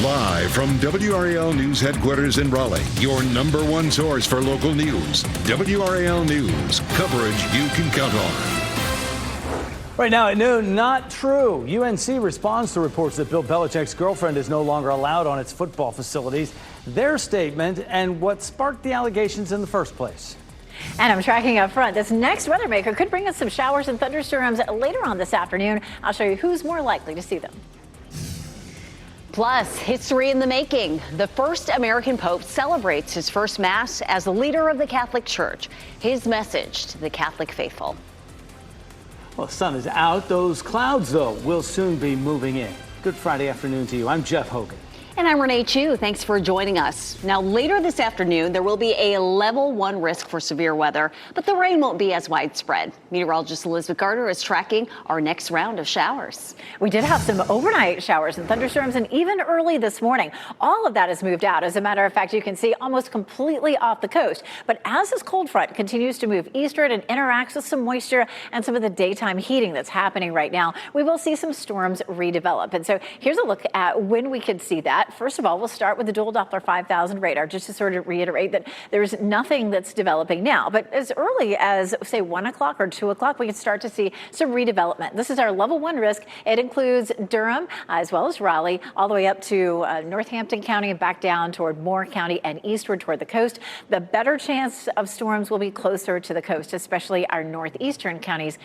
Live from WRAL News headquarters in Raleigh, your number one source for local news. WRAL News, coverage you can count on. Right now at noon, not true. UNC responds to reports that Bill Belichick's girlfriend is no longer allowed on its football facilities. Their statement and what sparked the allegations in the first place. And I'm tracking up front. This next weather maker could bring us some showers and thunderstorms later on this afternoon. I'll show you who's more likely to see them. Plus, history in the making. The first American Pope celebrates his first Mass as the leader of the Catholic Church. His message to the Catholic faithful. Well, the sun is out. Those clouds, though, will soon be moving in. Good Friday afternoon to you. I'm Jeff Hogan. And I'm Renee Chu. Thanks for joining us. Now, later this afternoon, there will be a level 1 risk for severe weather, but the rain won't be as widespread. Meteorologist Elizabeth Gardner is tracking our next round of showers. We did have some overnight showers and thunderstorms, and even early this morning. All of that has moved out. As a matter of fact, you can see almost completely off the coast. But as this cold front continues to move eastward and interacts with some moisture and some of the daytime heating that's happening right now, we will see some storms redevelop. And so here's a look at when we could see that. First of all, we'll start with the dual Doppler 5000 radar, just to sort of reiterate that there's nothing that's developing now. But as early as, say, 1 o'clock or 2 o'clock, we can start to see some redevelopment. This is our level 1 risk. It includes Durham as well as Raleigh, all the way up to Northampton County and back down toward Moore County and eastward toward the coast. The better chance of storms will be closer to the coast, especially our northeastern counties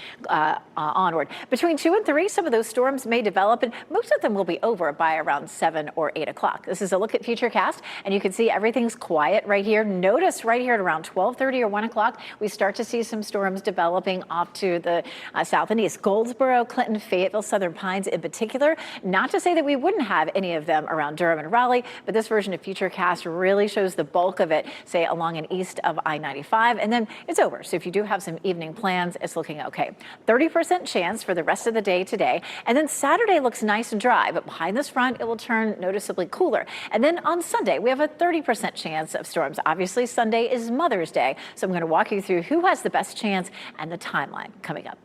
onward. Between 2 and 3, some of those storms may develop, and most of them will be over by around 7 or 8 o'clock. This is a look at Futurecast, and you can see everything's quiet right here. Notice right here at around 12:30 or 1 o'clock, we start to see some storms developing off to the south and east. Goldsboro, Clinton, Fayetteville, Southern Pines in particular. Not to say that we wouldn't have any of them around Durham and Raleigh, but this version of Futurecast really shows the bulk of it, say, along and east of I-95, and then it's over. So if you do have some evening plans, it's looking okay. 30% chance for the rest of the day today, and then Saturday looks nice and dry, but behind this front, it will turn noticeably cooler. And then on Sunday, we have a 30% chance of storms. Obviously, Sunday is Mother's Day, so I'm going to walk you through who has the best chance and the timeline coming up.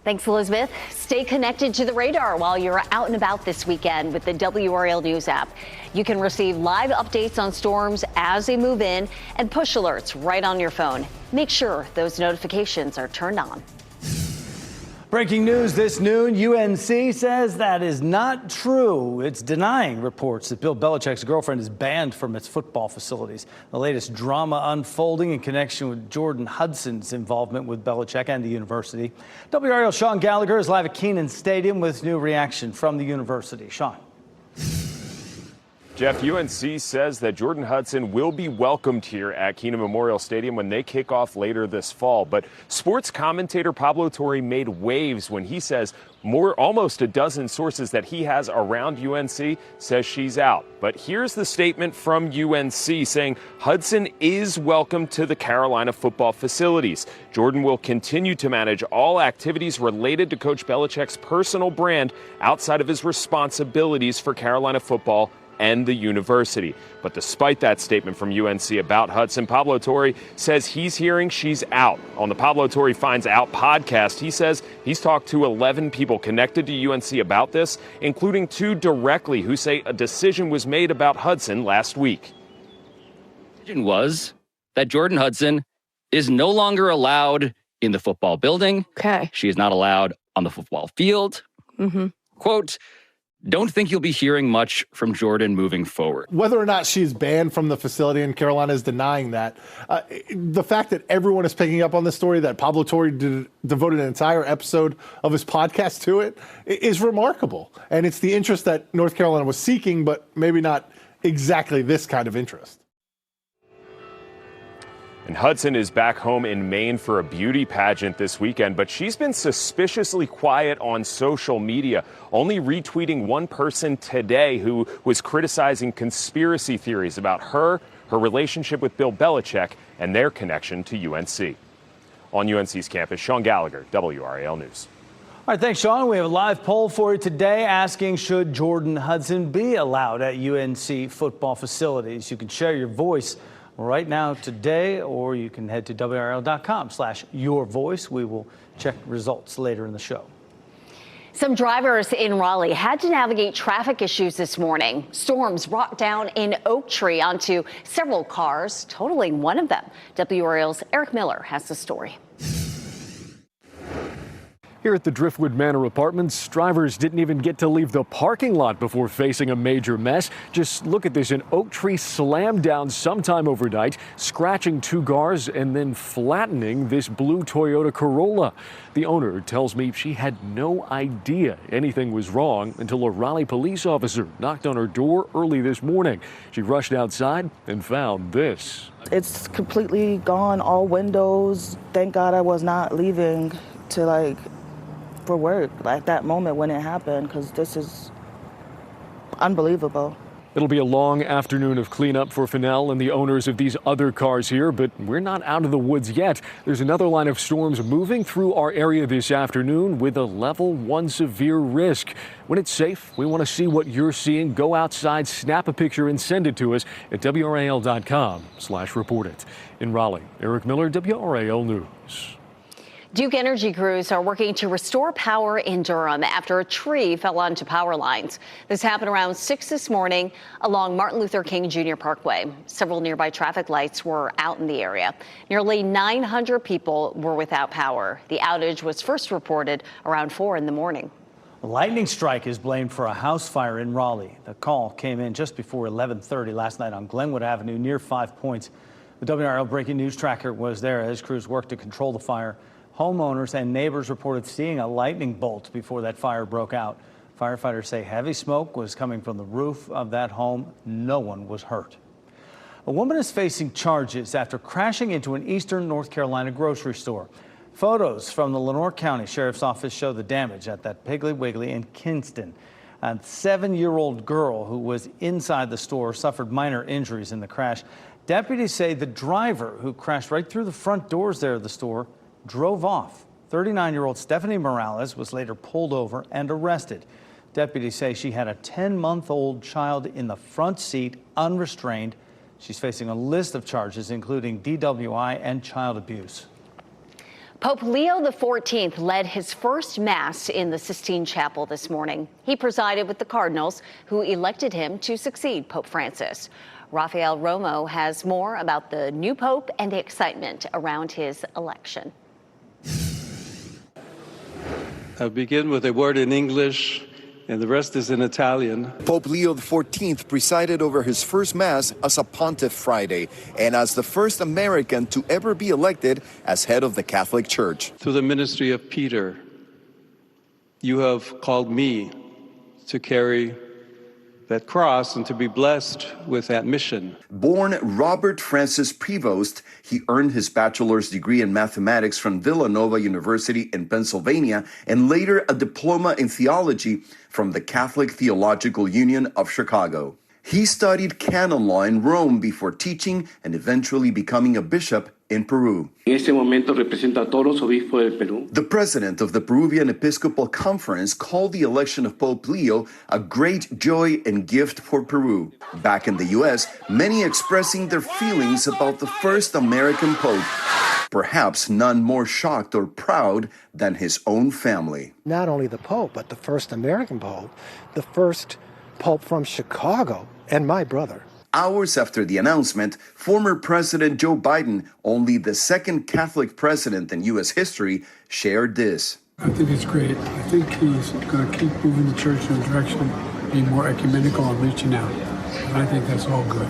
Thanks, Elizabeth. Stay connected to the radar while you're out and about this weekend with the WRAL News app. You can receive live updates on storms as they move in and push alerts right on your phone. Make sure those notifications are turned on. Breaking news this noon, UNC says that is not true. It's denying reports that Bill Belichick's girlfriend is banned from its football facilities. The latest drama unfolding in connection with Jordan Hudson's involvement with Belichick and the university. WRAL's Sean Gallagher is live at Kenan Stadium with new reaction from the university. Sean. Jeff, UNC says that Jordan Hudson will be welcomed here at Kenan Memorial Stadium when they kick off later this fall. But sports commentator Pablo Torre made waves when he says almost a dozen sources that he has around UNC says she's out. But here's the statement from UNC saying Hudson is welcome to the Carolina football facilities. Jordan will continue to manage all activities related to Coach Belichick's personal brand outside of his responsibilities for Carolina football and the university. But despite that statement from UNC about Hudson, Pablo Torre says he's hearing she's out. On the Pablo Torre Finds Out podcast, he says he's talked to 11 people connected to UNC about this, including 2 directly who say a decision was made about Hudson last week. The decision was that Jordan Hudson is no longer allowed in the football building. Okay. She is not allowed on the football field. Quote, don't think you'll be hearing much from Jordan moving forward. Whether or not she's banned from the facility and Carolina is denying that, the fact that everyone is picking up on this story, that Pablo Torre devoted an entire episode of his podcast to it, is remarkable. And it's the interest that North Carolina was seeking, but maybe not exactly this kind of interest. And Hudson is back home in Maine for a beauty pageant this weekend, but she's been suspiciously quiet on social media, only retweeting one person today who was criticizing conspiracy theories about her relationship with Bill Belichick, and their connection to UNC. On UNC's campus, Sean Gallagher, WRAL News. All right, thanks, Sean. We have a live poll for you today asking, should Jordan Hudson be allowed at UNC football facilities? You can share your voice right now today, or you can head to WRAL.com/yourvoice. We will check results later in the show. Some drivers in Raleigh had to navigate traffic issues this morning. Storms brought down an oak tree onto several cars, totaling one of them. WRAL's Eric Miller has the story. Here at the Driftwood Manor Apartments, drivers didn't even get to leave the parking lot before facing a major mess. Just look at this, an oak tree slammed down sometime overnight, scratching two cars and then flattening this blue Toyota Corolla. The owner tells me she had no idea anything was wrong until a Raleigh police officer knocked on her door early this morning. She rushed outside and found this. It's completely gone, all windows. Thank God I was not leaving to for work at that moment when it happened, because this is unbelievable. It'll be a long afternoon of cleanup for Fennell and the owners of these other cars here, but we're not out of the woods yet. There's another line of storms moving through our area this afternoon with a level 1 severe risk. When it's safe, we want to see what you're seeing. Go outside, snap a picture and send it to us at WRAL.com/report it. In Raleigh, Eric Miller, WRAL News. Duke Energy crews are working to restore power in Durham after a tree fell onto power lines. This happened around 6 this morning along Martin Luther King Jr. Parkway. Several nearby traffic lights were out in the area. Nearly 900 people were without power. The outage was first reported around 4 in the morning. A lightning strike is blamed for a house fire in Raleigh. The call came in just before 11:30 last night on Glenwood Avenue near 5 Points. The WRAL breaking news tracker was there as crews worked to control the fire. Homeowners and neighbors reported seeing a lightning bolt before that fire broke out. Firefighters say heavy smoke was coming from the roof of that home. No one was hurt. A woman is facing charges after crashing into an eastern North Carolina grocery store. Photos from the Lenoir County Sheriff's Office show the damage at that Piggly Wiggly in Kinston. A 7-year-old girl who was inside the store suffered minor injuries in the crash. Deputies say the driver, who crashed right through the front doors there of the store, drove off. 39-year-old Stephanie Morales was later pulled over and arrested. Deputies say she had a 10-month-old child in the front seat, unrestrained. She's facing a list of charges, including DWI and child abuse. Pope Leo XIV led his first Mass in the Sistine Chapel this morning. He presided with the cardinals who elected him to succeed Pope Francis. Rafael Romo has more about the new pope and the excitement around his election. I'll begin with a word in English, and the rest is in Italian. Pope Leo XIV presided over his first Mass as a pontiff Friday and as the first American to ever be elected as head of the Catholic Church. Through the ministry of Peter, you have called me to carry that cross and to be blessed with that mission. Born Robert Francis Prevost, he earned his bachelor's degree in mathematics from Villanova University in Pennsylvania and later a diploma in theology from the Catholic Theological Union of Chicago. He studied canon law in Rome before teaching and eventually becoming a bishop in Peru. The president of the Peruvian Episcopal Conference called the election of Pope Leo a great joy and gift for Peru. Back in the U.S., many expressing their feelings about the first American pope. Perhaps none more shocked or proud than his own family. Not only the pope, but the first American pope, the first pope from Chicago, and my brother. Hours after the announcement, former President Joe Biden, only the second Catholic president in U.S. history, shared this. I think it's great. I think he's going to keep moving the church in a direction, being more ecumenical and reaching out. And I think that's all good.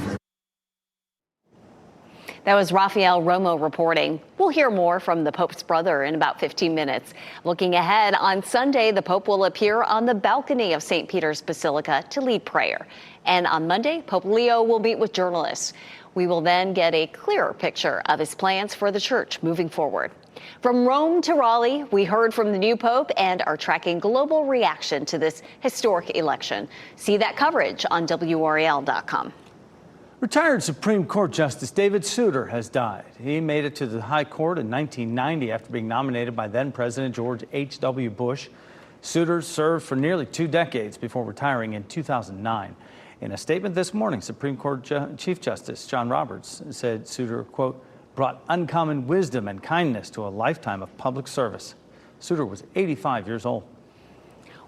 That was Rafael Romo reporting. We'll hear more from the Pope's brother in about 15 minutes. Looking ahead, on Sunday, the Pope will appear on the balcony of St. Peter's Basilica to lead prayer. And on Monday, Pope Leo will meet with journalists. We will then get a clearer picture of his plans for the church moving forward. From Rome to Raleigh, we heard from the new Pope and are tracking global reaction to this historic election. See that coverage on WRAL.com. Retired Supreme Court Justice David Souter has died. He made it to the High Court in 1990 after being nominated by then-President George H.W. Bush. Souter served for nearly 2 decades before retiring in 2009. In a statement this morning, Supreme Court Chief Justice John Roberts said Souter, quote, brought uncommon wisdom and kindness to a lifetime of public service. Souter was 85 years old.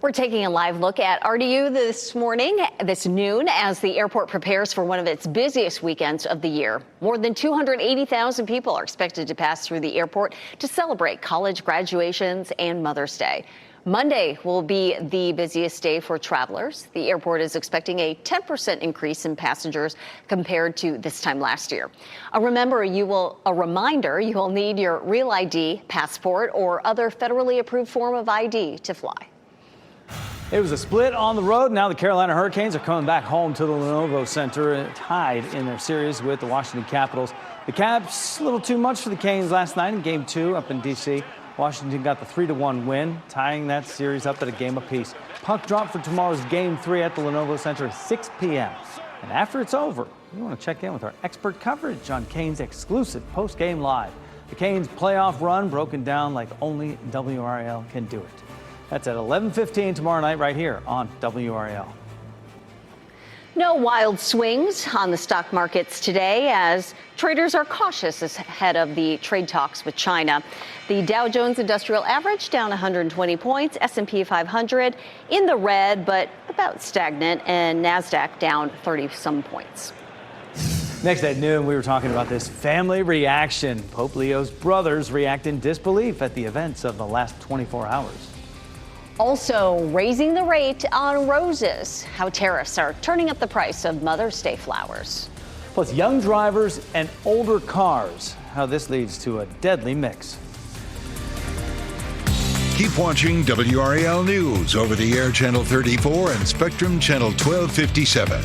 We're taking a live look at RDU this noon, as the airport prepares for one of its busiest weekends of the year. More than 280,000 people are expected to pass through the airport to celebrate college graduations and Mother's Day. Monday will be the busiest day for travelers. The airport is expecting a 10% increase in passengers compared to this time last year. A reminder, you will need your real ID, passport, or other federally approved form of ID to fly. It was a split on the road. Now the Carolina Hurricanes are coming back home to the Lenovo Center, tied in their series with the Washington Capitals. The Caps, a little too much for the Canes last night in Game 2 up in D.C. Washington got the 3-1 win, tying that series up at a game apiece. Puck drop for tomorrow's Game 3 at the Lenovo Center at 6 p.m. And after it's over, we want to check in with our expert coverage on Canes' exclusive post-game live. The Canes' playoff run broken down like only WRAL can do it. That's at 11:15 tomorrow night right here on WRAL. No wild swings on the stock markets today, as traders are cautious ahead of the trade talks with China. The Dow Jones Industrial Average down 120 points, S&P 500 in the red but about stagnant, and NASDAQ down 30-some points. Next at noon, we were talking about this family reaction. Pope Leo's brothers react in disbelief at the events of the last 24 hours. Also raising the rate on roses, how tariffs are turning up the price of Mother's Day flowers. Plus, young drivers and older cars, how this leads to a deadly mix. Keep watching WRAL News over the air Channel 34 and Spectrum Channel 1257.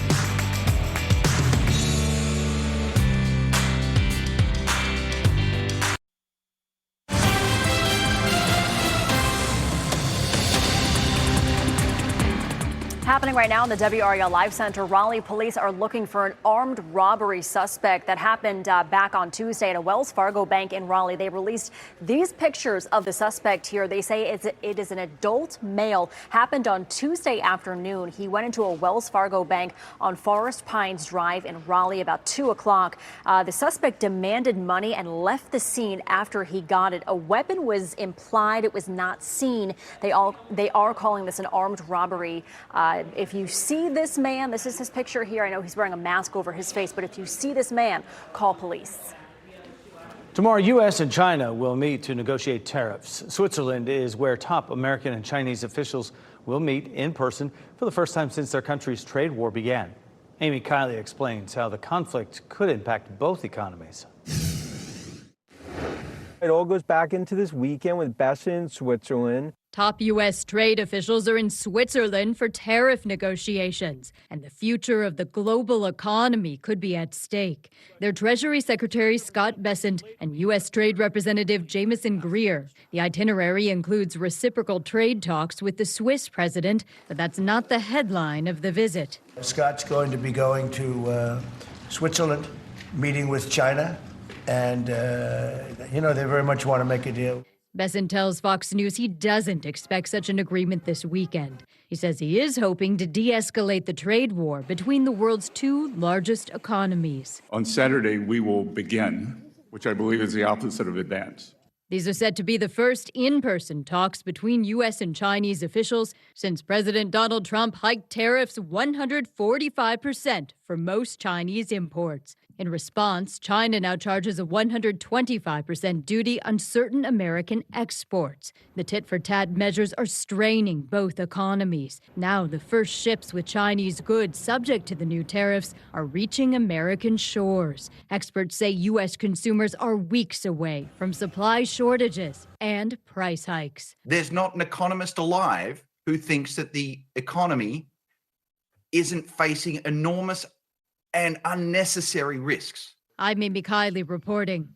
Happening right now in the WRAL Live Center, Raleigh police are looking for an armed robbery suspect that happened back on Tuesday at a Wells Fargo bank in Raleigh. They released these pictures of the suspect here. They say it is an adult male. Happened on Tuesday afternoon. He went into a Wells Fargo bank on Forest Pines Drive in Raleigh about 2 o'clock. The suspect demanded money and left the scene after he got it. A weapon was implied. It was not seen. They are calling this an armed robbery. If you see this man, this is his picture here. I know he's wearing a mask over his face, but if you see this man, call police. Tomorrow, U.S. and China will meet to negotiate tariffs. Switzerland is where top American and Chinese officials will meet in person for the first time since their country's trade war began. Amy Kiley explains how the conflict could impact both economies. It all goes back into this weekend with Bessa in Switzerland. Top U.S. trade officials are in Switzerland for tariff negotiations, and the future of the global economy could be at stake. Their Treasury Secretary Scott Bessent and U.S. Trade Representative Jameson Greer. The itinerary includes reciprocal trade talks with the Swiss president, but that's not the headline of the visit. Scott's going to be going to Switzerland, meeting with China, and, they very much want to make a deal. Bessent tells Fox News he doesn't expect such an agreement this weekend. He says he is hoping to de-escalate the trade war between the world's two largest economies. On Saturday, we will begin, which I believe is the opposite of advance. These are said to be the first in-person talks between U.S. and Chinese officials since President Donald Trump hiked tariffs 145% for most Chinese imports. In response, China now charges a 125% duty on certain American exports. The tit-for-tat measures are straining both economies. Now, the first ships with Chinese goods subject to the new tariffs are reaching American shores. Experts say U.S. consumers are weeks away from supply shortages and price hikes. There's not an economist alive who thinks that the economy isn't facing enormous and unnecessary risks. I'm Amy Kiley reporting.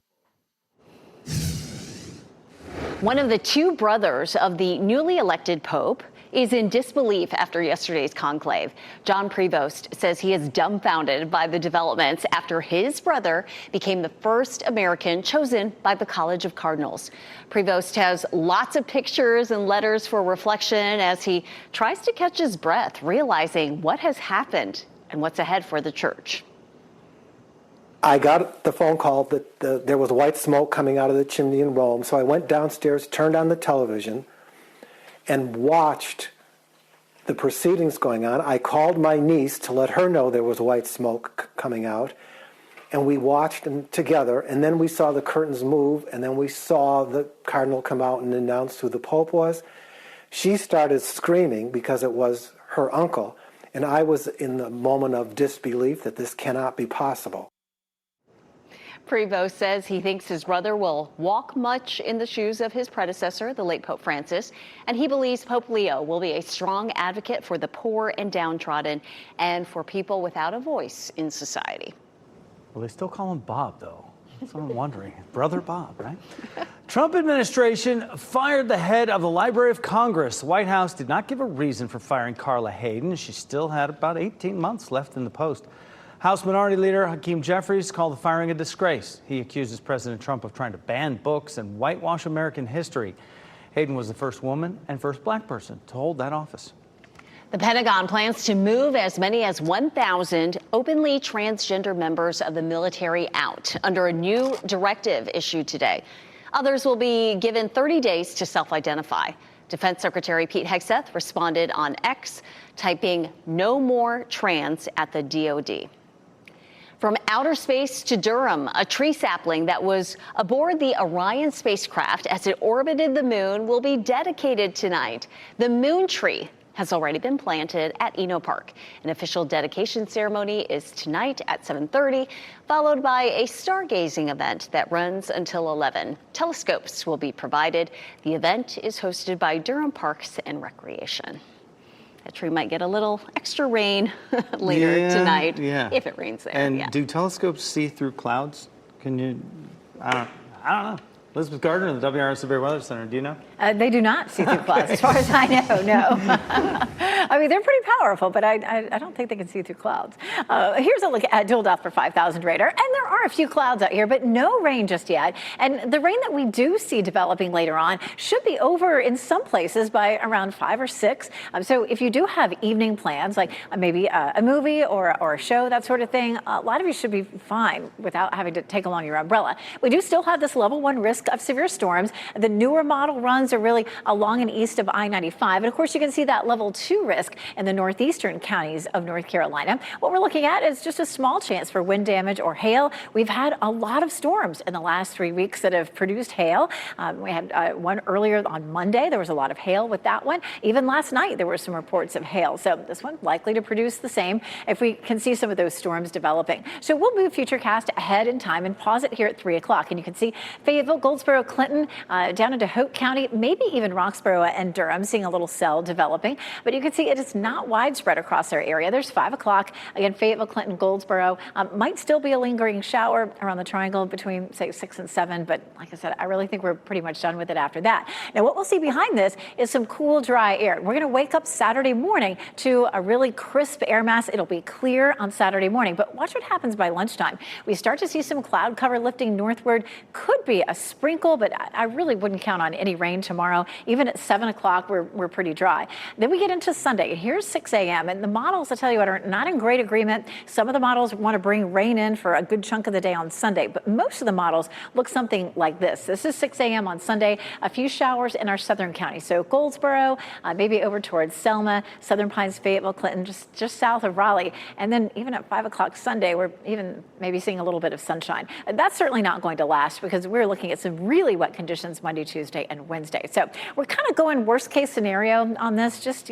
One of the two brothers of the newly elected Pope is in disbelief after yesterday's conclave. John Prevost says he is dumbfounded by the developments after his brother became the first American chosen by the College of Cardinals. Prevost has lots of pictures and letters for reflection as he tries to catch his breath, realizing what has happened and what's ahead for the church. I got the phone call that there was white smoke coming out of the chimney in Rome, so I went downstairs, turned on the television, and watched the proceedings going on. I called my niece to let her know there was white smoke coming out, and we watched them together, and then we saw the curtains move, and then we saw the cardinal come out and announce who the Pope was. She started screaming because it was her uncle, and I was in the moment of disbelief that this cannot be possible. Prevost says he thinks his brother will walk much in the shoes of his predecessor, the late Pope Francis, and he believes Pope Leo will be a strong advocate for the poor and downtrodden and for people without a voice in society. Well, they still call him Bob, though. That's what I'm wondering. Brother Bob, right? Trump administration fired the head of the Library of Congress. The White House did not give a reason for firing Carla Hayden. She still had about 18 months left in the post. House Minority Leader Hakeem Jeffries called the firing a disgrace. He accuses President Trump of trying to ban books and whitewash American history. Hayden was the first woman and first black person to hold that office. The Pentagon plans to move as many as 1,000 openly transgender members of the military out under a new directive issued today. Others will be given 30 days to self-identify. Defense Secretary Pete Hegseth responded on X, typing "no more trans" at the DoD. From outer space to Durham, a tree sapling that was aboard the Orion spacecraft as it orbited the moon will be dedicated tonight. The moon tree has already been planted at Eno Park. An official dedication ceremony is tonight at 7:30, followed by a stargazing event that runs until 11. Telescopes will be provided. The event is hosted by Durham Parks and Recreation. That tree might get a little extra rain later tonight, if it rains there. And do telescopes see through clouds? Can you? I don't know. Elizabeth Gardner of the WRAL Severe Weather Center, do you know? They do not see through clouds, as far as I know, no. I mean, they're pretty powerful, but I don't think they can see through clouds. Here's a look at Dual Depth for 5,000 radar. And there are a few clouds out here, but no rain just yet. And the rain that we do see developing later on should be over in some places by around 5 or 6. So if you do have evening plans, like maybe a movie or a show, that sort of thing, a lot of you should be fine without having to take along your umbrella. We do still have this level 1 risk of severe storms. The newer model runs are really along and east of I-95. And of course, you can see that level 2 risk in the northeastern counties of North Carolina. What we're looking at is just a small chance for wind damage or hail. We've had a lot of storms in the last 3 weeks that have produced hail. We had one earlier on Monday. There was a lot of hail with that one. Even last night, there were some reports of hail. So this one likely to produce the same if we can see some of those storms developing. So we'll move Futurecast ahead in time and pause it here at 3 o'clock. And you can see Fayetteville, Goldsboro, Clinton, down into Hope County, maybe even Roxborough and Durham, seeing a little cell developing. But you can see it is not widespread across our area. There's 5 o'clock. Again, Fayetteville, Clinton, Goldsboro. Might still be a lingering shower around the triangle between, say, 6 and 7. But like I said, I really think we're pretty much done with it after that. Now, what we'll see behind this is some cool, dry air. We're going to wake up Saturday morning to a really crisp air mass. It'll be clear on Saturday morning. But watch what happens by lunchtime. We start to see some cloud cover lifting northward. Could be a sprinkle, but I really wouldn't count on any rain tomorrow. Even at 7 o'clock, we're pretty dry. Then we get into Sunday. Here's 6 a.m. And the models, I tell you what, are not in great agreement. Some of the models want to bring rain in for a good chunk of the day on Sunday. But most of the models look something like this. This is 6 a.m. on Sunday. A few showers in our southern counties. So Goldsboro, maybe over towards Selma, Southern Pines, Fayetteville, Clinton, just south of Raleigh. And then even at 5 o'clock Sunday, we're even maybe seeing a little bit of sunshine. That's certainly not going to last because we're looking at some really wet conditions Monday, Tuesday, and Wednesday. So we're kind of going worst case scenario on this, just,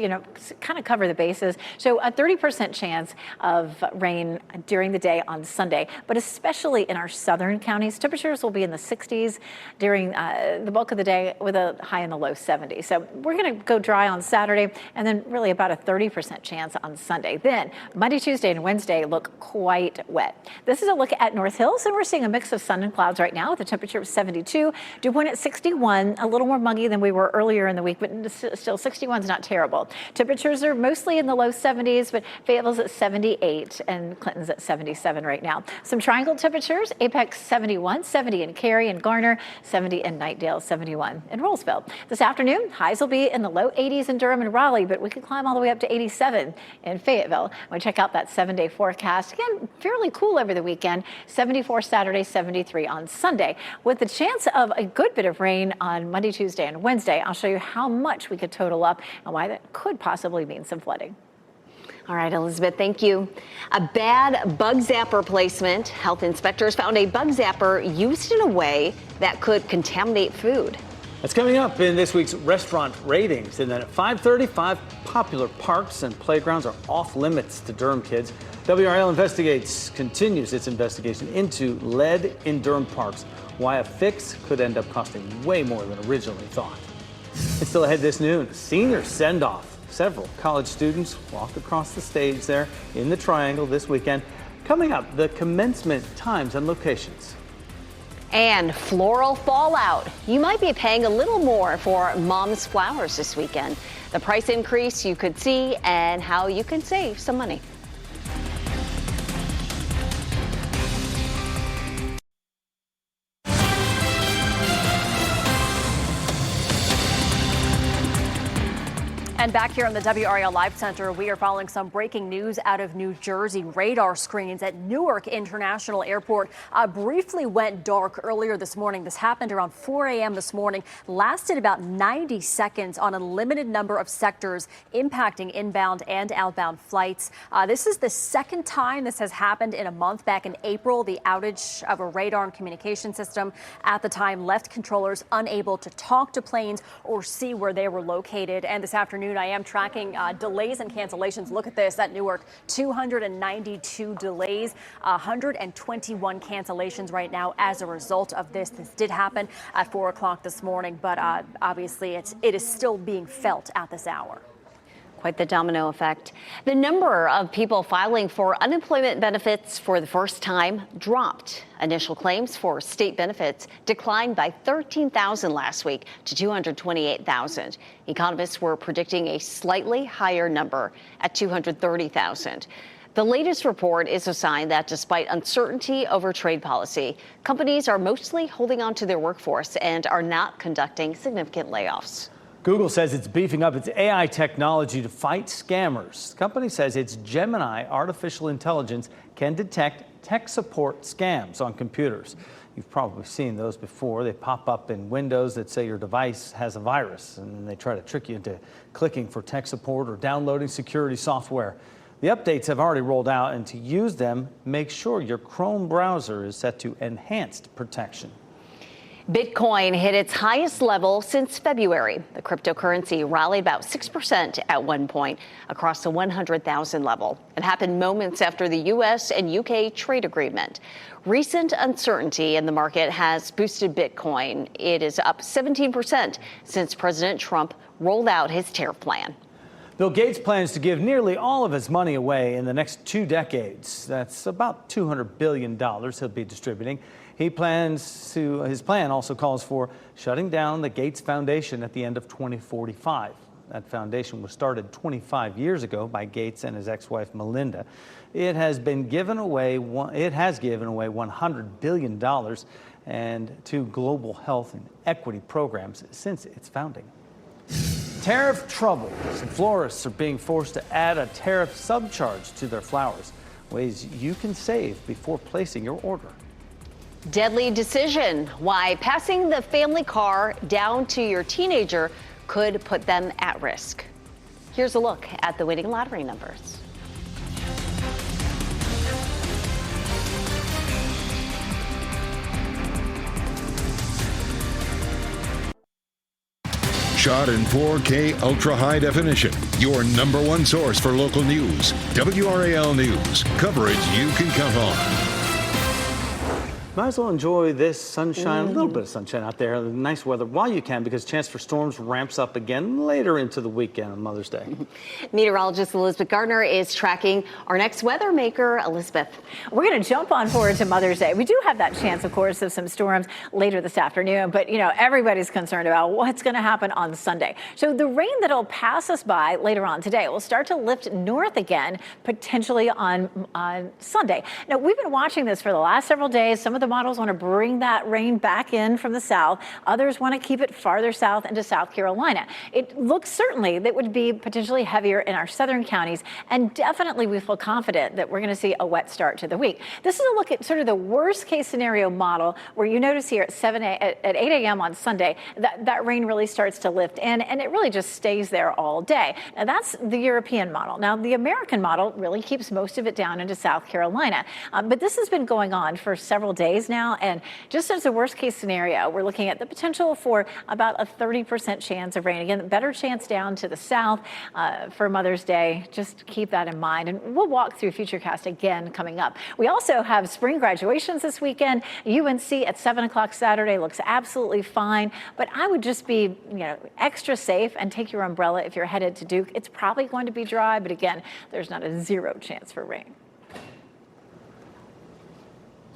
kind of cover the bases. So a 30% chance of rain during the day on Sunday, but especially in our southern counties. Temperatures will be in the 60s during the bulk of the day with a high in the low 70s. So we're going to go dry on Saturday and then really about a 30% chance on Sunday. Then Monday, Tuesday, and Wednesday look quite wet. This is a look at North Hills, and we're seeing a mix of sun and clouds right now with a temperature of 72. Dew point at 61, a little more muggy than we were earlier in the week, but still 61 is not terrible. Temperatures are mostly in the low 70s, but Fayetteville's at 78 and Clinton's at 77 right now. Some triangle temperatures, Apex 71, 70 in Cary and Garner, 70 in Knightdale, 71 in Rollsville. This afternoon, highs will be in the low 80s in Durham and Raleigh, but we could climb all the way up to 87 in Fayetteville. When we check out that 7-day forecast, again, fairly cool over the weekend, 74 Saturday, 73 on Sunday, with the chance chance of a good bit of rain on Monday, Tuesday, and Wednesday. I'll show you how much we could total up and why that could possibly mean some flooding. All right, Elizabeth, thank you. A bad bug zapper placement. Health inspectors found a bug zapper used in a way that could contaminate food. That's coming up in this week's restaurant ratings. And then at 5:35, popular parks and playgrounds are off limits to Durham kids. WRAL continues its investigation into lead in Durham parks. Why a fix could end up costing way more than originally thought. And still ahead this noon, senior send-off. Several college students walk across the stage there in the Triangle this weekend. Coming up, the commencement times and locations. And floral fallout. You might be paying a little more for mom's flowers this weekend. The price increase you could see and how you can save some money. And back here in the WRAL Live Center, we are following some breaking news out of New Jersey. Radar screens at Newark International Airport briefly went dark earlier this morning. This happened around 4 a.m. this morning, lasted about 90 seconds on a limited number of sectors, impacting inbound and outbound flights. This is the second time this has happened in a month. Back in April, the outage of a radar and communication system at the time left controllers unable to talk to planes or see where they were located. And this afternoon, I am tracking delays and cancellations. Look at this at Newark, 292 delays, 121 cancellations right now as a result of this. This did happen at 4 o'clock this morning, but obviously it is still being felt at this hour. Quite the domino effect. The number of people filing for unemployment benefits for the first time dropped. Initial claims for state benefits declined by 13,000 last week to 228,000. Economists were predicting a slightly higher number at 230,000. The latest report is a sign that despite uncertainty over trade policy, companies are mostly holding on to their workforce and are not conducting significant layoffs. Google says it's beefing up its AI technology to fight scammers. The company says its Gemini artificial intelligence can detect tech support scams on computers. You've probably seen those before. They pop up in windows that say your device has a virus, and they try to trick you into clicking for tech support or downloading security software. The updates have already rolled out, and to use them, make sure your Chrome browser is set to enhanced protection. Bitcoin hit its highest level since February. The cryptocurrency rallied about 6% at one point across the 100,000 level. It happened moments after the U.S. and U.K. trade agreement. Recent uncertainty in the market has boosted Bitcoin. It is up 17% since President Trump rolled out his tariff plan. Bill Gates plans to give nearly all of his money away in the next 2 decades. That's about $200 billion he'll be distributing. His plan also calls for shutting down the Gates Foundation at the end of 2045. That foundation was started 25 years ago by Gates and his ex-wife Melinda. It has given away $100 billion and to global health and equity programs since its founding. Tariff trouble. Some florists are being forced to add a tariff subcharge to their flowers. Ways you can save before placing your order. Deadly decision. Why passing the family car down to your teenager could put them at risk. Here's a look at the winning lottery numbers. Shot in 4K ultra high definition. Your number one source for local news. WRAL News. Coverage you can count on. Might as well enjoy this sunshine, a little bit of sunshine out there, nice weather while you can, because chance for storms ramps up again later into the weekend on Mother's Day. Meteorologist Elizabeth Gardner is tracking our next weather maker, Elizabeth. We're going to jump on forward to Mother's Day. We do have that chance, of course, of some storms later this afternoon, but everybody's concerned about what's going to happen on Sunday. So the rain that'll pass us by later on today will start to lift north again, potentially on Sunday. Now, we've been watching this for the last several days. Some of the the models want to bring that rain back in from the south. Others want to keep it farther south into South Carolina. It looks certainly that would be potentially heavier in our southern counties, and definitely we feel confident that we're going to see a wet start to the week. This is a look at sort of the worst case scenario model, where you notice here at 8 a.m. on Sunday that rain really starts to lift in, and it really just stays there all day. Now that's the European model. Now the American model really keeps most of it down into South Carolina, but this has been going on for several days now, and just as a worst case scenario, we're looking at the potential for about a 30% chance of rain. Again, better chance down to the south for Mother's Day. Just keep that in mind, and we'll walk through Futurecast again coming up. We also have spring graduations this weekend. UNC at 7 o'clock Saturday looks absolutely fine, but I would just be extra safe and take your umbrella if you're headed to Duke. It's probably going to be dry, but again, there's not a zero chance for rain.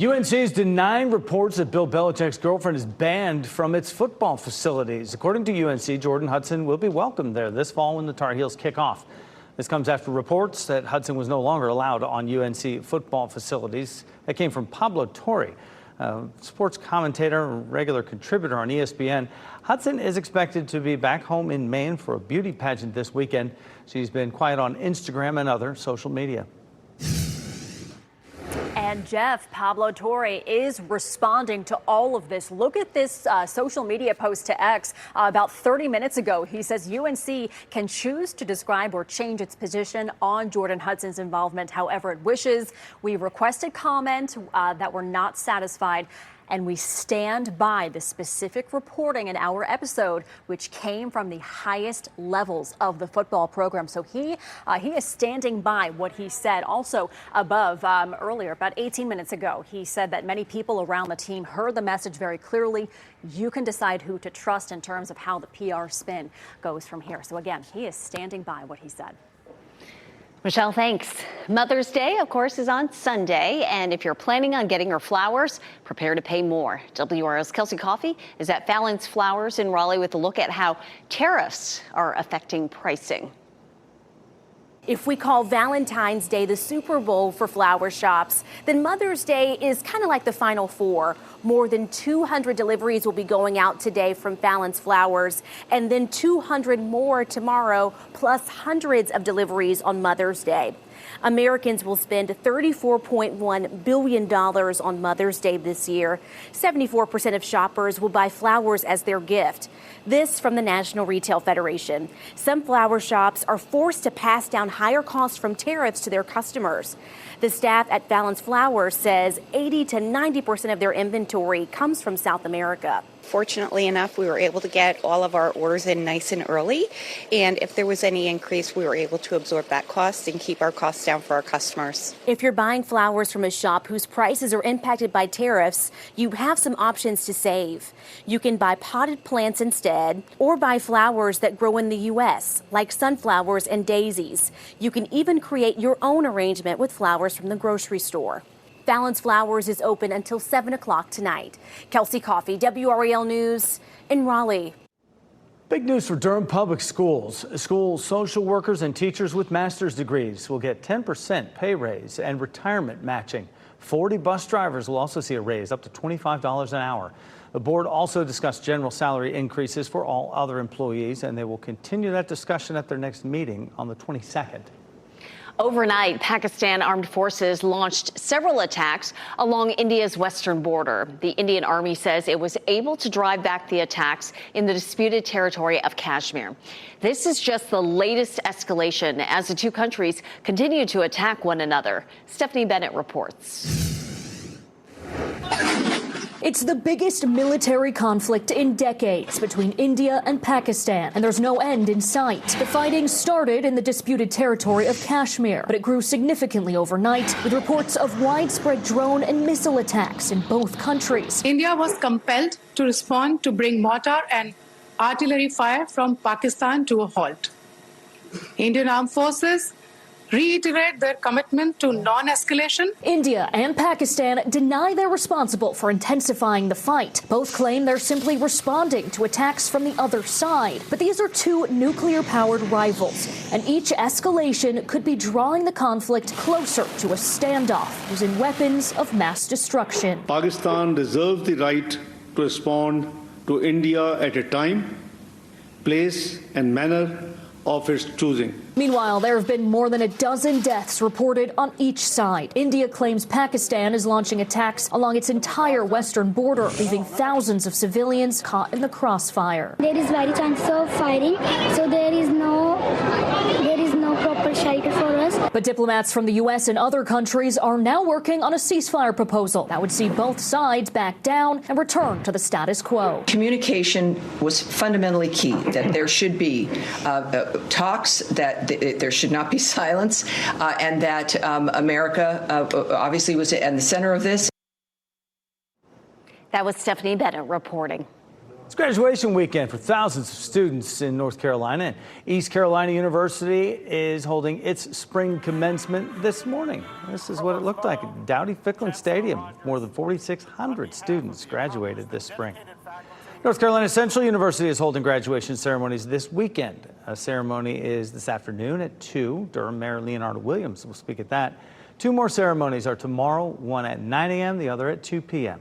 UNC is denying reports that Bill Belichick's girlfriend is banned from its football facilities. According to UNC, Jordan Hudson will be welcomed there this fall when the Tar Heels kick off. This comes after reports that Hudson was no longer allowed on UNC football facilities. That came from Pablo Torre, sports commentator, regular contributor on ESPN. Hudson is expected to be back home in Maine for a beauty pageant this weekend. She's been quiet on Instagram and other social media. And Jeff, Pablo Torre is responding to all of this. Look at this social media post to X about 30 minutes ago. He says UNC can choose to describe or change its position on Jordan Hudson's involvement however it wishes. We requested comment that we're not satisfied, and we stand by the specific reporting in our episode, which came from the highest levels of the football program. So he is standing by what he said. Also above earlier, about 18 minutes ago, he said that many people around the team heard the message very clearly. You can decide who to trust in terms of how the PR spin goes from here. So again, he is standing by what he said. Michelle, thanks. Mother's Day, of course, is on Sunday, and if you're planning on getting her flowers, prepare to pay more. WRAL's Kelsey Coffey is at Fallon's Flowers in Raleigh with a look at how tariffs are affecting pricing. If we call Valentine's Day the Super Bowl for flower shops, then Mother's Day is kind of like the Final Four. More than 200 deliveries will be going out today from Fallon's Flowers, and then 200 more tomorrow, plus hundreds of deliveries on Mother's Day. Americans will spend $34.1 billion on Mother's Day this year. 74% of shoppers will buy flowers as their gift. This from the National Retail Federation. Some flower shops are forced to pass down higher costs from tariffs to their customers. The staff at Fallon's Flowers says 80 to 90% of their inventory comes from South America. Fortunately enough, we were able to get all of our orders in nice and early, and if there was any increase, we were able to absorb that cost and keep our costs down for our customers. If you're buying flowers from a shop whose prices are impacted by tariffs, you have some options to save. You can buy potted plants instead, or buy flowers that grow in the U.S., like sunflowers and daisies. You can even create your own arrangement with flowers from the grocery store. Fallon's Flowers is open until 7 o'clock tonight. Kelsey Coffey, WRAL News in Raleigh. Big news for Durham Public Schools. School social workers and teachers with master's degrees will get 10% pay raise and retirement matching. 40 bus drivers will also see a raise up to $25 an hour. The board also discussed general salary increases for all other employees, and they will continue that discussion at their next meeting on the 22nd. Overnight, Pakistan Armed Forces launched several attacks along India's western border. The Indian Army says it was able to drive back the attacks in the disputed territory of Kashmir. This is just the latest escalation as the two countries continue to attack one another. Stephanie Bennett reports. It's the biggest military conflict in decades between India and Pakistan, and there's no end in sight. The fighting started in the disputed territory of Kashmir, but it grew significantly overnight with reports of widespread drone and missile attacks in both countries. India was compelled to respond to bring mortar and artillery fire from Pakistan to a halt. Indian armed forces reiterate their commitment to non-escalation. India and Pakistan deny they're responsible for intensifying the fight. Both claim they're simply responding to attacks from the other side. But these are two nuclear-powered rivals, and each escalation could be drawing the conflict closer to a standoff using weapons of mass destruction. Pakistan reserves the right to respond to India at a time, place, and manner of its choosing. Meanwhile, there have been more than a dozen deaths reported on each side. India claims Pakistan is launching attacks along its entire western border, leaving thousands of civilians caught in the crossfire. There is very chance of fighting, so there is no proper shelter for us. But diplomats from the U.S. and other countries are now working on a ceasefire proposal that would see both sides back down and return to the status quo. Communication was fundamentally key, that there should be talks, that there should not be silence, and that America obviously was in the center of this. That was Stephanie Bennett reporting. It's graduation weekend for thousands of students in North Carolina. And East Carolina University is holding its spring commencement this morning. This is what it looked like at Dowdy-Ficklin Stadium. More than 4,600 students graduated this spring. North Carolina Central University is holding graduation ceremonies this weekend. A ceremony is this afternoon at 2. Durham Mayor Leonardo Williams will speak at that. Two more ceremonies are tomorrow, one at 9 a.m., the other at 2 p.m.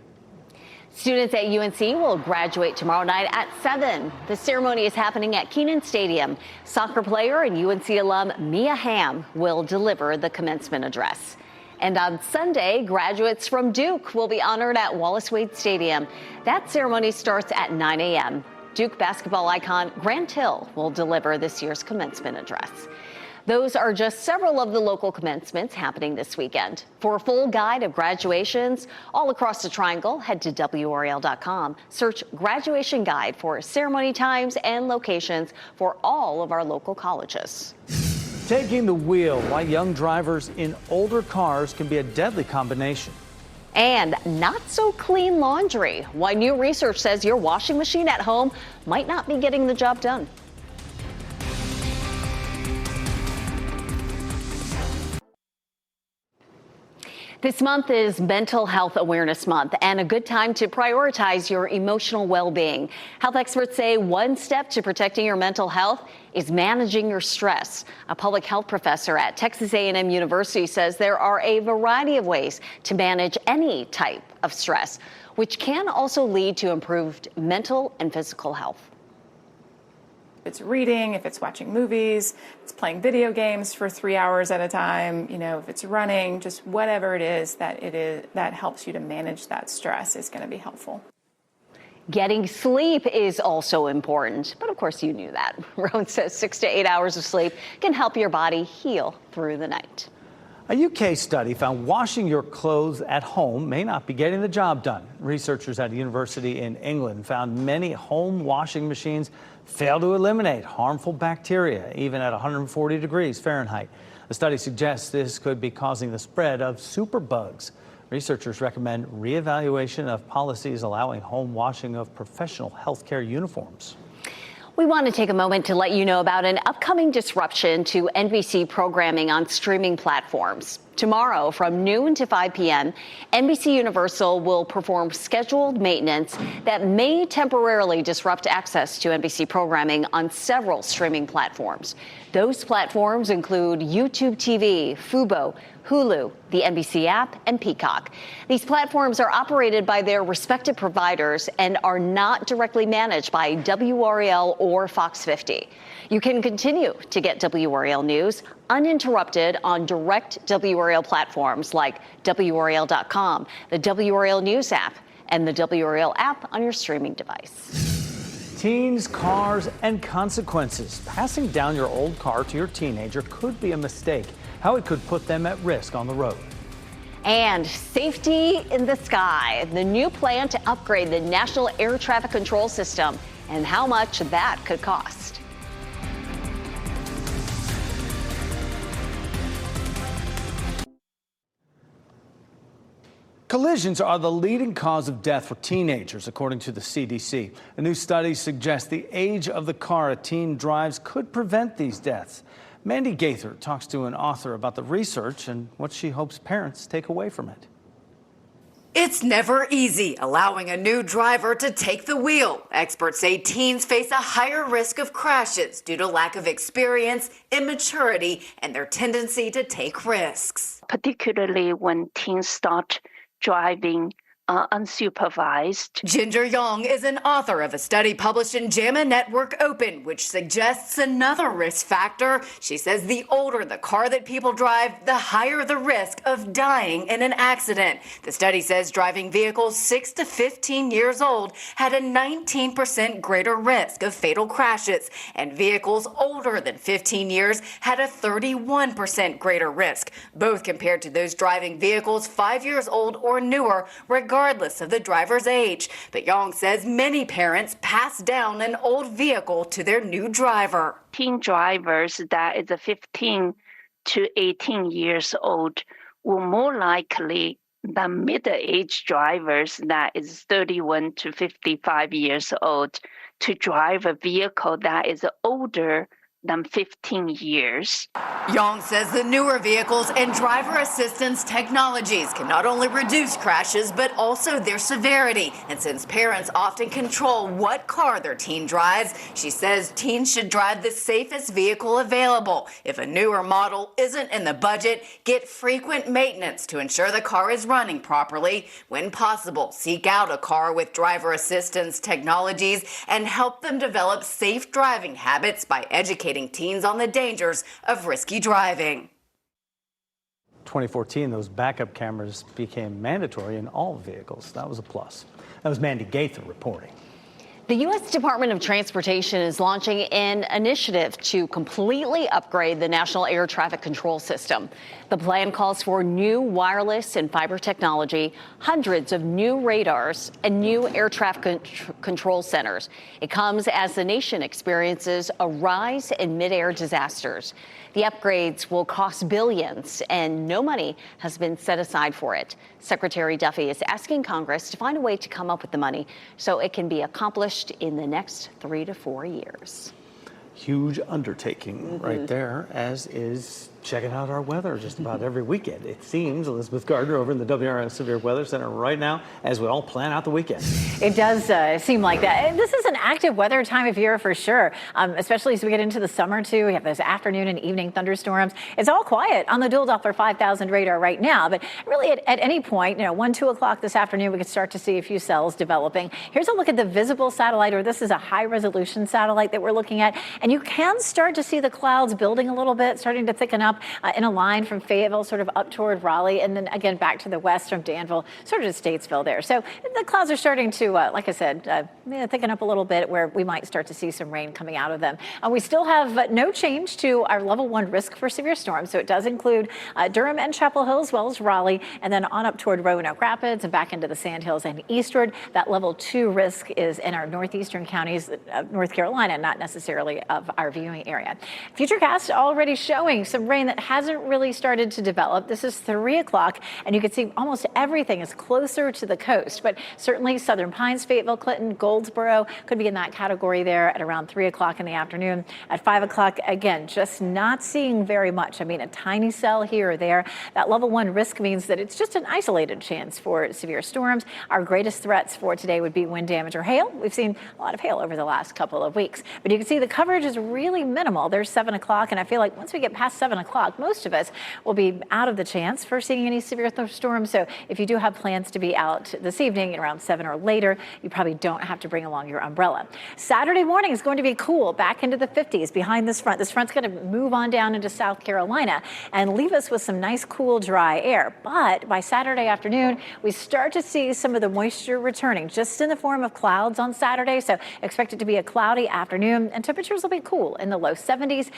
Students at UNC will graduate tomorrow night at 7. The ceremony is happening at Kenan Stadium. Soccer player and UNC alum Mia Hamm will deliver the commencement address. And on Sunday, graduates from Duke will be honored at Wallace Wade Stadium. That ceremony starts at 9 a.m. Duke basketball icon Grant Hill will deliver this year's commencement address. Those are just several of the local commencements happening this weekend. For a full guide of graduations all across the Triangle, head to WRAL.com. Search Graduation Guide for ceremony times and locations for all of our local colleges. Taking the wheel, why young drivers in older cars can be a deadly combination. And not so clean laundry, why new research says your washing machine at home might not be getting the job done. This month is Mental Health Awareness Month and a good time to prioritize your emotional well-being. Health experts say one step to protecting your mental health is managing your stress. A public health professor at Texas A&M University says there are a variety of ways to manage any type of stress, which can also lead to improved mental and physical health. If it's reading, if it's watching movies, if it's playing video games for 3 hours at a time, if it's running, just whatever it is that helps you to manage that stress is going to be helpful. Getting sleep is also important, but of course you knew that. Rowan says 6 to 8 hours of sleep can help your body heal through the night. A UK study found washing your clothes at home may not be getting the job done. Researchers at a university in England found many home washing machines fail to eliminate harmful bacteria, even at 140 degrees Fahrenheit. The study suggests this could be causing the spread of superbugs. Researchers recommend reevaluation of policies allowing home washing of professional healthcare uniforms. We want to take a moment to let you know about an upcoming disruption to NBC programming on streaming platforms. Tomorrow from noon to 5 p.m., NBC Universal will perform scheduled maintenance that may temporarily disrupt access to NBC programming on several streaming platforms. Those platforms include YouTube TV, Fubo, Hulu, the NBC app, and Peacock. These platforms are operated by their respective providers and are not directly managed by WRAL or Fox 50. You can continue to get WRAL news uninterrupted on direct WRAL platforms like WRAL.com, the WRAL News app, and the WRAL app on your streaming device. Teens, cars, and consequences. Passing down your old car to your teenager could be a mistake. How it could put them at risk on the road. And safety in the sky, the new plan to upgrade the National Air Traffic Control System and how much that could cost. Collisions are the leading cause of death for teenagers, according to the CDC. A new study suggests the age of the car a teen drives could prevent these deaths. Mandy Gaither talks to an author about the research and what she hopes parents take away from it. It's never easy allowing a new driver to take the wheel. Experts say teens face a higher risk of crashes due to lack of experience, immaturity, and their tendency to take risks. Particularly when teens start driving unsupervised. Ginger Young is an author of a study published in JAMA Network Open, which suggests another risk factor. She says the older the car that people drive, the higher the risk of dying in an accident. The study says driving vehicles 6 to 15 years old had a 19% greater risk of fatal crashes, and vehicles older than 15 years had a 31% greater risk, both compared to those driving vehicles 5 years old or newer, regardless of the driver's age. But Young says many parents pass down an old vehicle to their new driver. Teen drivers that is 15 to 18 years old will more likely than middle-aged drivers that is 31 to 55 years old to drive a vehicle that is older than 15 years. Young says the newer vehicles and driver assistance technologies can not only reduce crashes, but also their severity. And since parents often control what car their teen drives, she says teens should drive the safest vehicle available. If a newer model isn't in the budget, get frequent maintenance to ensure the car is running properly. When possible, seek out a car with driver assistance technologies and help them develop safe driving habits by educating teens on the dangers of risky driving. 2014, those backup cameras became mandatory in all vehicles. That was a plus. That was Mandy Gaither reporting. The U.S. Department of Transportation is launching an initiative to completely upgrade the National Air Traffic Control System. The plan calls for new wireless and fiber technology, hundreds of new radars, and new air traffic control centers. It comes as the nation experiences a rise in mid-air disasters. The upgrades will cost billions, and no money has been set aside for it. Secretary Duffy is asking Congress to find a way to come up with the money so it can be accomplished in the next 3 to 4 years. Huge undertaking right there, as is checking out our weather just about every weekend. It seems. Elizabeth Gardner over in the WRAL Severe Weather Center right now as we all plan out the weekend. It does seem like that. And this is an active weather time of year for sure, especially as we get into the summer too. We have those afternoon and evening thunderstorms. It's all quiet on the dual Doppler 5000 radar right now, but really at any point, 1, 2 o'clock this afternoon, we could start to see a few cells developing. Here's a look at the visible satellite, or this is a high resolution satellite that we're looking at. And you can start to see the clouds building a little bit, starting to thicken up in a line from Fayetteville sort of up toward Raleigh, and then again back to the west from Danville, sort of to Statesville there. So the clouds are starting to, like I said, thicken up a little bit where we might start to see some rain coming out of them. We still have no change to our level 1 risk for severe storms. So it does include Durham and Chapel Hill as well as Raleigh, and then on up toward Roanoke Rapids and back into the Sandhills and eastward. That level 2 risk is in our northeastern counties of North Carolina, not necessarily of our viewing area. Futurecast already showing some rain that hasn't really started to develop. This is 3 o'clock, and you can see almost everything is closer to the coast, but certainly Southern Pines, Fayetteville, Clinton, Goldsboro could be in that category there at around 3 o'clock in the afternoon. At 5 o'clock, again, just not seeing very much. I mean, a tiny cell here or there. That level 1 risk means that it's just an isolated chance for severe storms. Our greatest threats for today would be wind damage or hail. We've seen a lot of hail over the last couple of weeks, but you can see the coverage is really minimal. There's 7 o'clock, and I feel like once we get past 7 o'clock, most of us will be out of the chance for seeing any severe storms. So if you do have plans to be out this evening around 7 or later, you probably don't have to bring along your umbrella. Saturday morning is going to be cool, back into the 50s behind this front. This front's going to move on down into South Carolina and leave us with some nice, cool, dry air. But by Saturday afternoon, we start to see some of the moisture returning just in the form of clouds on Saturday. So expect it to be a cloudy afternoon, and temperatures will be cool in the low 70s.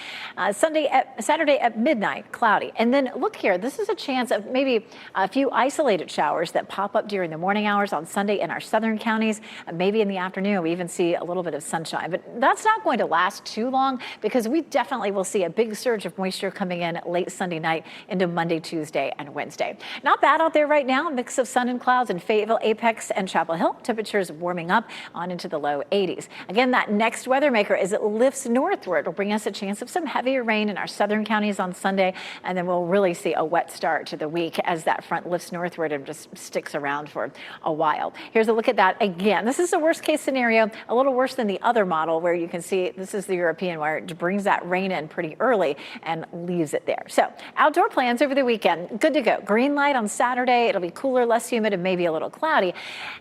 Saturday at midnight, cloudy. And then look here, this is a chance of maybe a few isolated showers that pop up during the morning hours on Sunday in our southern counties. Maybe in the afternoon, we even see see a little bit of sunshine. But that's not going to last too long because we definitely will see a big surge of moisture coming in late Sunday night into Monday, Tuesday, and Wednesday. Not bad out there right now. A mix of sun and clouds in Fayetteville, Apex, and Chapel Hill. Temperatures warming up on into the low 80s. Again, that next weather maker as it lifts northward will bring us a chance of some heavier rain in our southern counties on Sunday, and then we'll really see a wet start to the week as that front lifts northward and just sticks around for a while. Here's a look at that again. This is the worst case scenario, a little worse than the other model where you can see this is the European where it brings that rain in pretty early and leaves it there. So outdoor plans over the weekend, good to go. Green light on Saturday. It'll be cooler, less humid, and maybe a little cloudy.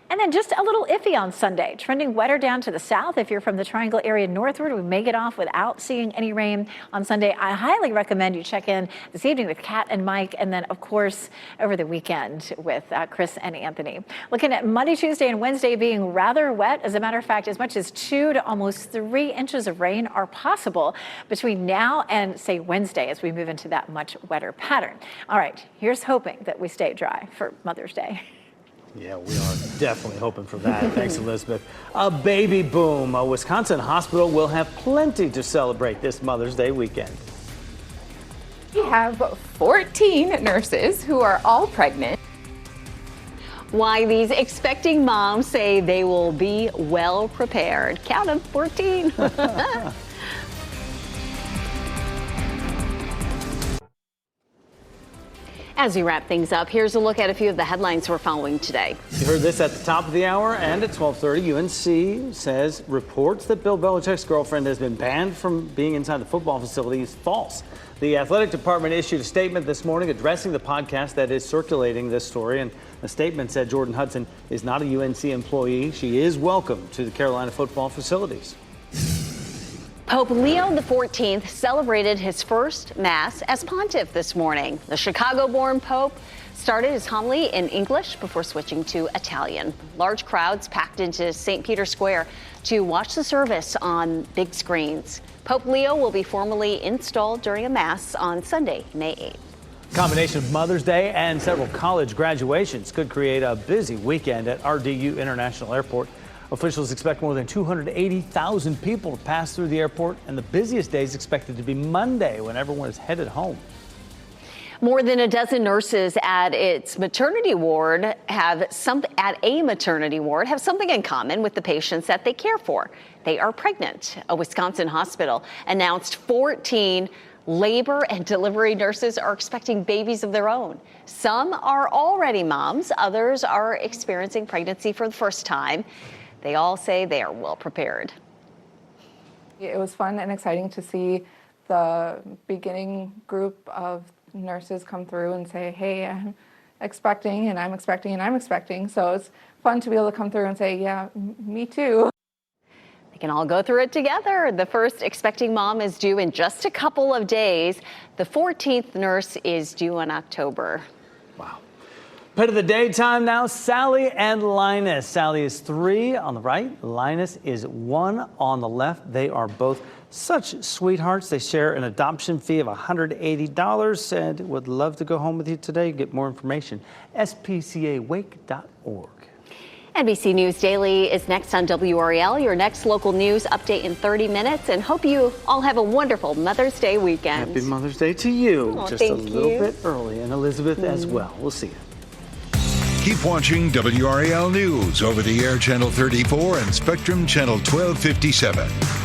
And then just a little iffy on Sunday, trending wetter down to the south. If you're from the Triangle area northward, we may get off without seeing any rain on Sunday. I highly recommend you check in this evening with Kat and Mike, and then, of course, over the weekend with Chris and Anthony. Looking at Monday, Tuesday, and Wednesday being rather wet. As a matter of fact, as much as 2 to almost 3 inches of rain are possible between now and, say, Wednesday as we move into that much wetter pattern. All right, here's hoping that we stay dry for Mother's Day. Yeah, we are definitely hoping for that. Thanks, Elizabeth. A baby boom. A Wisconsin hospital will have plenty to celebrate this Mother's Day weekend. We have 14 nurses who are all pregnant. Why these expecting moms say they will be well prepared. Count them, 14. As we wrap things up, here's a look at a few of the headlines we're following today. You heard this at the top of the hour, and at 12:30, UNC says reports that Bill Belichick's girlfriend has been banned from being inside the football facility is false. The athletic department issued a statement this morning addressing the podcast that is circulating this story, and the statement said Jordan Hudson is not a UNC employee. She is welcome to the Carolina football facilities. Pope Leo XIV celebrated his first Mass as pontiff this morning. The Chicago-born Pope started his homily in English before switching to Italian. Large crowds packed into St. Peter's Square to watch the service on big screens. Pope Leo will be formally installed during a Mass on Sunday, May 8th. Combination of Mother's Day and several college graduations could create a busy weekend at RDU International Airport. Officials expect more than 280,000 people to pass through the airport, and the busiest day is expected to be Monday when everyone is headed home. More than a dozen nurses at a maternity ward have something in common with the patients that they care for. They are pregnant. A Wisconsin hospital announced 14 labor and delivery nurses are expecting babies of their own. Some are already moms. Others are experiencing pregnancy for the first time. They all say they are well prepared. It was fun and exciting to see the beginning group of nurses come through and say, hey, I'm expecting and I'm expecting and I'm expecting. So it's fun to be able to come through and say, yeah, me too. They can all go through it together. The first expecting mom is due in just a couple of days. The 14th nurse is due in October. Wow. Pet of the day time now, Sally and Linus. Sally is 3 on the right. Linus is 1 on the left. They are both such sweethearts. They share an adoption fee of $180 and would love to go home with you today. Get more information, spcawake.org. NBC News Daily is next on WRAL, your next local news update in 30 minutes, and hope you all have a wonderful Mother's Day weekend. Happy Mother's Day to you. Oh, just a little bit early, and Elizabeth as well. We'll see you. Keep watching WRAL News over the air Channel 34 and Spectrum Channel 1257.